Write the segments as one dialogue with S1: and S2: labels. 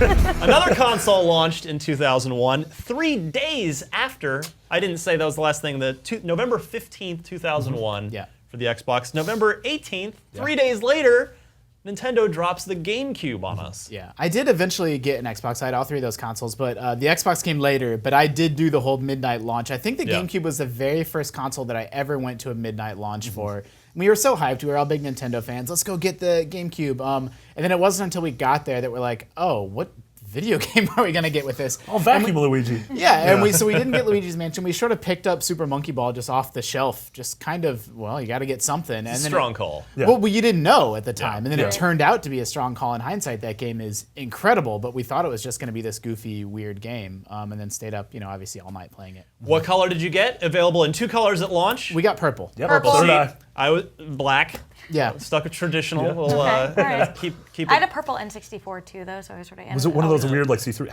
S1: Another console launched in 2001, 3 days after. I didn't say that was the last thing. November 15th, 2001 for the Xbox. November 18th, 3 days later, Nintendo drops the GameCube on us.
S2: Yeah, I did eventually get an Xbox. I had all 3 of those consoles, but the Xbox came later. But I did do the whole midnight launch. I think the GameCube was the very first console that I ever went to a midnight launch for. We were so hyped. We were all big Nintendo fans. Let's go get the GameCube. And then it wasn't until we got there that we're like, oh, what video game are we gonna get with this?
S3: Oh, Vacuum Luigi.
S2: Yeah, and we didn't get Luigi's Mansion. We sort of picked up Super Monkey Ball just off the shelf, just kind of, well, you got to get something. And then
S1: strong call.
S2: Well, you didn't know at the time, and then it turned out to be a strong call. In hindsight, that game is incredible, but we thought it was just going to be this goofy, weird game, and then stayed up, obviously all night playing it.
S1: What color did you get? Available in 2 colors at launch.
S2: We got purple.
S3: Yep.
S4: Purple.
S3: Third
S1: I was black.
S2: Yeah.
S1: Stuck with traditional.
S3: Yeah.
S1: We'll
S4: right.
S1: keep it.
S4: I had a purple N64 too, though, so I was sort of.
S3: Was it one of those weird, like see-through,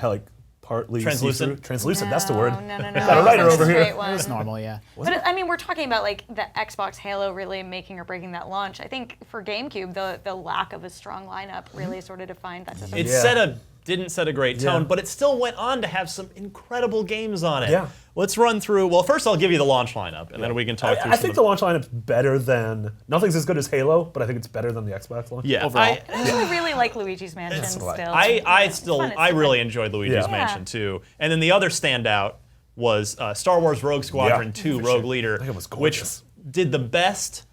S3: partly
S1: Translucent?
S3: see-through? Translucent. That's the word.
S4: No.
S3: Got a writer over here.
S2: It was normal, yeah.
S4: But I mean, we're talking about like the Xbox Halo really making or breaking that launch. I think for GameCube, the lack of a strong lineup really sort of defined that system.
S1: It didn't set a great tone, but it still went on to have some incredible games on it.
S3: Yeah.
S1: Let's run through. Well, first I'll give you the launch lineup, and then we can talk through.
S3: I think the launch lineup's better than. Nothing's as good as Halo, but I think it's better than the Xbox launch.
S1: Yeah,
S2: overall.
S4: I really like Luigi's Mansion still.
S1: I really enjoyed Luigi's
S3: Yeah.
S1: Mansion too. And then the other standout was Star Wars Rogue Squadron 2 Rogue Leader,
S3: I think it was
S1: which
S3: gorgeous.
S1: did the best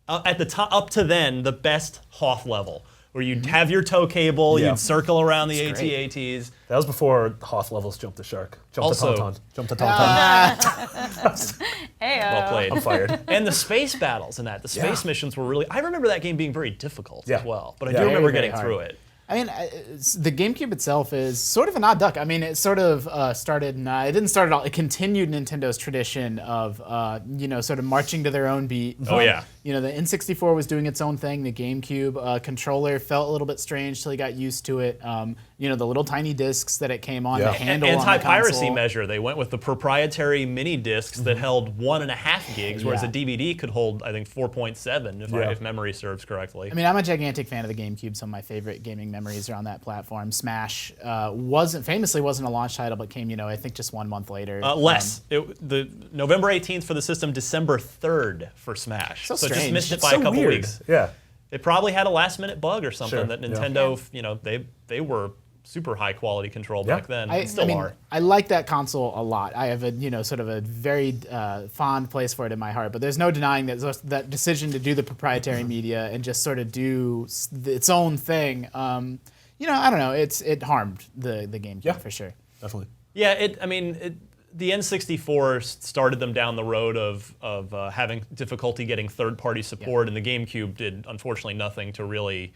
S1: at the top up to then the best Hoth level, where you'd have your tow cable,
S3: Yeah.
S1: you'd circle around the
S2: That's great.
S1: AT-ATs.
S3: That was before Hoth levels jumped the shark. Jumped
S1: Also-
S3: the Tauntaun. Jumped the Tauntaun.
S1: Well played.
S3: I'm fired.
S1: And the space battles in that, the space missions were really. I remember that game being very difficult as well, but I
S3: Yeah.
S1: do remember
S2: Very, very
S1: getting
S2: hard.
S1: through it.
S2: I mean, the GameCube itself is sort of an odd duck. I mean, it sort of started. It didn't start at all. It continued Nintendo's tradition of, sort of marching to their own beat.
S1: Oh, yeah.
S2: The N64 was doing its own thing. The GameCube controller felt a little bit strange till you got used to it. The little tiny discs that it came on, the handle on the
S1: Anti-piracy
S2: console.
S1: measure. They went with the proprietary mini discs that held 1.5 gigs, whereas a DVD could hold, I think, 4.7 if memory serves correctly.
S2: I mean, I'm a gigantic fan of the GameCube. Some of my favorite gaming memories are on that platform. Smash famously wasn't a launch title, but came, I think just 1 month later.
S1: Less. The November 18th for the system, December 3rd for Smash.
S2: So
S1: just
S2: strange.
S1: missed it
S3: It's
S1: by
S3: so
S1: a couple
S3: weird.
S1: weeks.
S3: Yeah.
S1: It probably had a last-minute bug or something
S3: Sure,
S1: that
S3: yeah.
S1: Nintendo, they were super high-quality control back then. Still are.
S2: I like that console a lot. I have sort of a very fond place for it in my heart. But there's no denying that decision to do the proprietary media and just sort of do its own thing. I don't know. It harmed the GameCube for sure.
S3: Definitely.
S1: Yeah, the N64 started them down the road of having difficulty getting third-party support, and the GameCube did, unfortunately, nothing to really.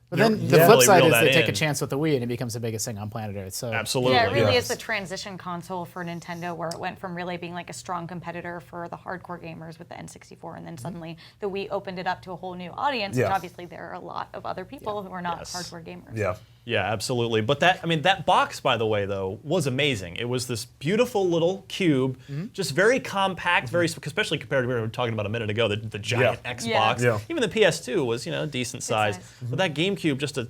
S2: But then the flip
S1: really
S2: side
S1: reel
S2: is
S1: that
S2: they take a
S1: in.
S2: chance with the Wii, and it becomes the biggest thing on planet Earth. So
S1: Absolutely.
S4: Yeah, it really
S3: Yes.
S4: is the transition console for Nintendo, where it went from really being like a strong competitor for the hardcore gamers with the N64, and then suddenly the Wii opened it up to a whole new audience, which
S3: Yeah.
S4: obviously there are a lot of other people who are not
S1: Yes.
S4: hardcore gamers.
S3: Yeah.
S1: Yeah, absolutely. But that box, by the way, though, was amazing. It was this beautiful little cube, just very compact, especially compared to what we were talking about a minute ago, the giant Xbox.
S3: Yeah.
S1: Even the PS2 was, decent size.
S4: size.
S1: But that GameCube, just a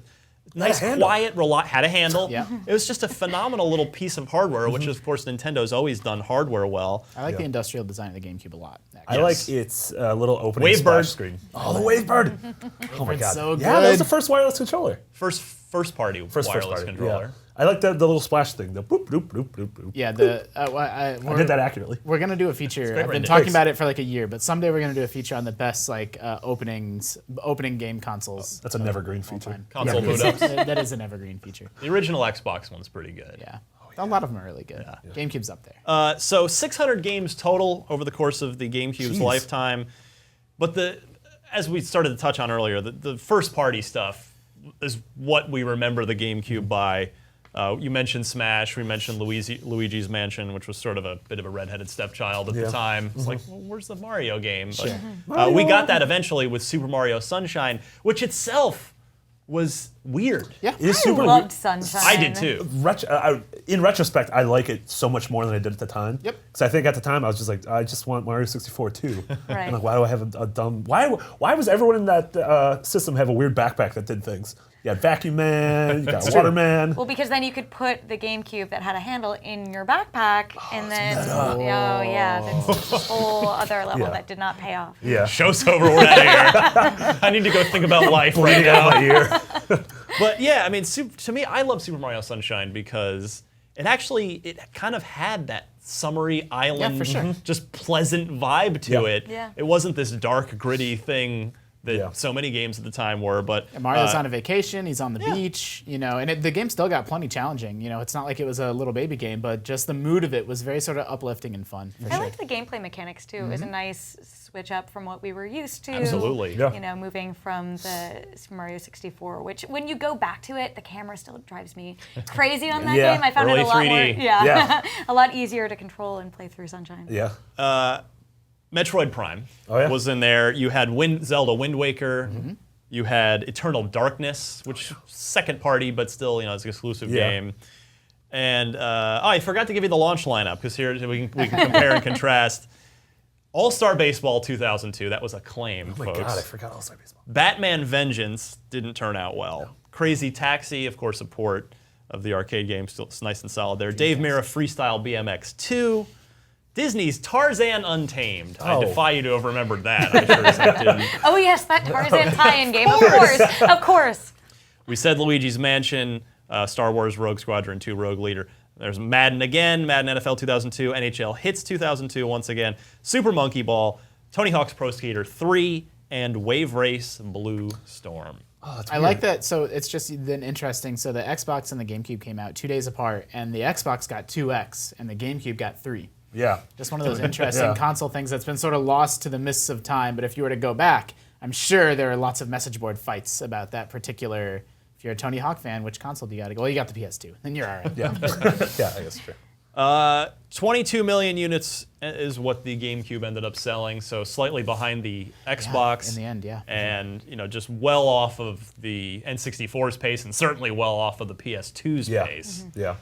S1: nice,
S3: handle.
S1: quiet, had a handle.
S2: Yeah.
S1: It was just a phenomenal little piece of hardware, which, of course, Nintendo's always done hardware well.
S2: I like the industrial design of the GameCube a lot.
S3: I like its little opening
S1: Wavebird.
S3: splash screen. Oh, the Wavebird! Oh my god.
S2: so
S3: Yeah, that was
S2: good.
S3: the first wireless controller.
S1: First party wireless controller.
S3: Yeah. I like the little splash thing. The boop, boop, boop, boop, boop.
S2: Yeah,
S3: I did that accurately.
S2: We're gonna do a feature. I've been
S1: rendition.
S2: talking about it for like a year, but someday we're gonna do a feature on the best opening game consoles.
S3: That's an evergreen feature.
S2: time.
S1: Console
S3: Yeah.
S1: boot ups.
S2: That is an evergreen feature.
S1: The original Xbox one's pretty good.
S2: Yeah, a lot of them are really good. GameCube's up there.
S1: So 600 games total over the course of the GameCube's
S3: Jeez.
S1: lifetime. But as we started to touch on earlier, the first party stuff is what we remember the GameCube by. You mentioned Smash, we mentioned Luigi's Mansion, which was sort of a bit of a redheaded stepchild at the time. It's like, well, where's the Mario game? But we got that eventually with Super Mario Sunshine, which itself was weird.
S2: Yeah.
S3: It is
S4: I
S3: super
S4: loved
S3: weird.
S4: Sunshine.
S1: I did too.
S3: In retrospect, I like it so much more than I did at the time.
S2: Yep.
S3: Because I think at the time I was just like, I just want Mario 64 too.
S4: Right.
S3: I'm like, why do I have a dumb? Why was everyone in that system have a weird backpack that did things? You had Vacuum Man, you got Water Man.
S4: Well, because then you could put the GameCube that had a handle in your backpack, and then that's a whole other level
S3: Yeah.
S4: that did not pay off.
S3: Yeah.
S1: Show's over. We're out of here. I need to go think about life right
S3: Bleeding out
S1: now.
S3: my ear.
S1: But yeah, I mean, to me, I love Super Mario Sunshine because it kind of had that summery island,
S2: for sure.
S1: just pleasant vibe to
S3: Yeah.
S1: it.
S4: Yeah.
S1: It wasn't this dark, gritty thing that
S3: Yeah.
S1: so many games at the time were. But
S2: And Mario's on a vacation, he's on the beach, and the game still got plenty challenging. It's not like it was a little baby game, but just the mood of it was very sort of uplifting and fun. For
S4: I
S2: sure.
S4: liked the gameplay mechanics too. It was a nice switch up from what we were used to.
S1: Absolutely.
S3: Yeah.
S4: Moving from the Super Mario 64, which when you go back to it, the camera still drives me crazy on that
S3: Yeah.
S4: game. I found it
S1: Early
S4: a lot
S1: 3D.
S4: more,
S3: Yeah.
S4: a lot easier to control and play through Sunshine.
S3: Yeah.
S1: Metroid Prime
S3: Oh, yeah?
S1: was in there. You had Zelda Wind Waker. You had Eternal Darkness, which second party, but still, it's an exclusive
S3: Yeah.
S1: game. And I forgot to give you the launch lineup because here we can compare and contrast. All-Star Baseball 2002. That was a claim,
S3: Oh my
S1: folks.
S3: God, I forgot All-Star Baseball.
S1: Batman Vengeance didn't turn out well. Crazy Taxi, of course, a port of the arcade game, still it's nice and solid there. Dave Mirra Freestyle BMX 2. Disney's Tarzan Untamed. I
S3: Oh.
S1: defy you to have remembered that. I sure as heck didn't.
S4: Oh yes, that Tarzan tie-in game. Of course.
S1: We said Luigi's Mansion, Star Wars Rogue Squadron 2 Rogue Leader. There's Madden again, Madden NFL 2002, NHL Hits 2002 once again, Super Monkey Ball, Tony Hawk's Pro Skater 3, and Wave Race Blue Storm.
S2: I like that. So it's just then interesting. So the Xbox and the GameCube came out 2 days apart, and the Xbox got 2X, and the GameCube got 3.
S3: Yeah.
S2: Just one of those interesting
S3: Yeah.
S2: console things that's been sort of lost to the mists of time. But if you were to go back, I'm sure there are lots of message board fights about that particular. If you're a Tony Hawk fan, which console do you got to go? Well, you got the PS2. Then you're all right.
S3: Yeah. Yeah, I guess true.
S1: 22 million units is what the GameCube ended up selling, so slightly behind the Xbox.
S2: in the end, yeah.
S1: And just well off of the N64's pace, and certainly well off of the PS2's
S3: Yeah.
S1: pace.
S3: Yeah.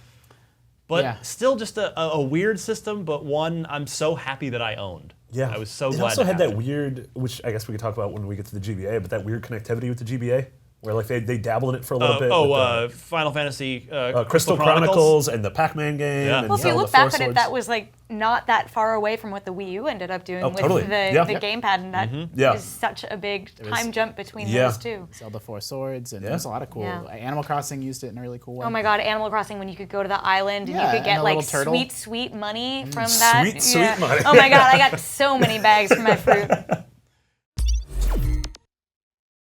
S1: But
S2: Yeah.
S1: still, just a weird system, but one I'm so happy that I owned.
S3: Yeah.
S1: I was so
S3: It
S1: glad.
S3: also
S1: to
S3: had
S1: have
S3: that
S1: it.
S3: weird, which I guess we could talk about when we get to the GBA, but that weird connectivity with the GBA, where like they dabble in it for a little bit. with
S1: Final Fantasy
S3: Crystal Chronicles and the Pac-Man game.
S1: Yeah.
S3: And
S4: Well, if you
S3: Zelda
S4: look back
S3: Four
S4: at it,
S3: Swords.
S4: that was like not that far away from what the Wii U ended up doing with
S3: totally.
S4: the
S3: Yeah.
S4: gamepad, and that
S3: Yeah.
S4: is such a big time jump between
S3: Yeah.
S4: those two.
S2: Zelda Four Swords, and
S3: Yeah.
S2: there's a lot of cool.
S4: Yeah.
S2: Animal Crossing used it in a really cool way.
S4: Oh my God, Animal Crossing, when you could go to the island and
S2: Yeah,
S4: you could
S2: and
S4: get
S2: a
S4: like
S2: little turtle.
S4: sweet money from that.
S3: Sweet money.
S4: Oh my God, I got so many bags for my fruit.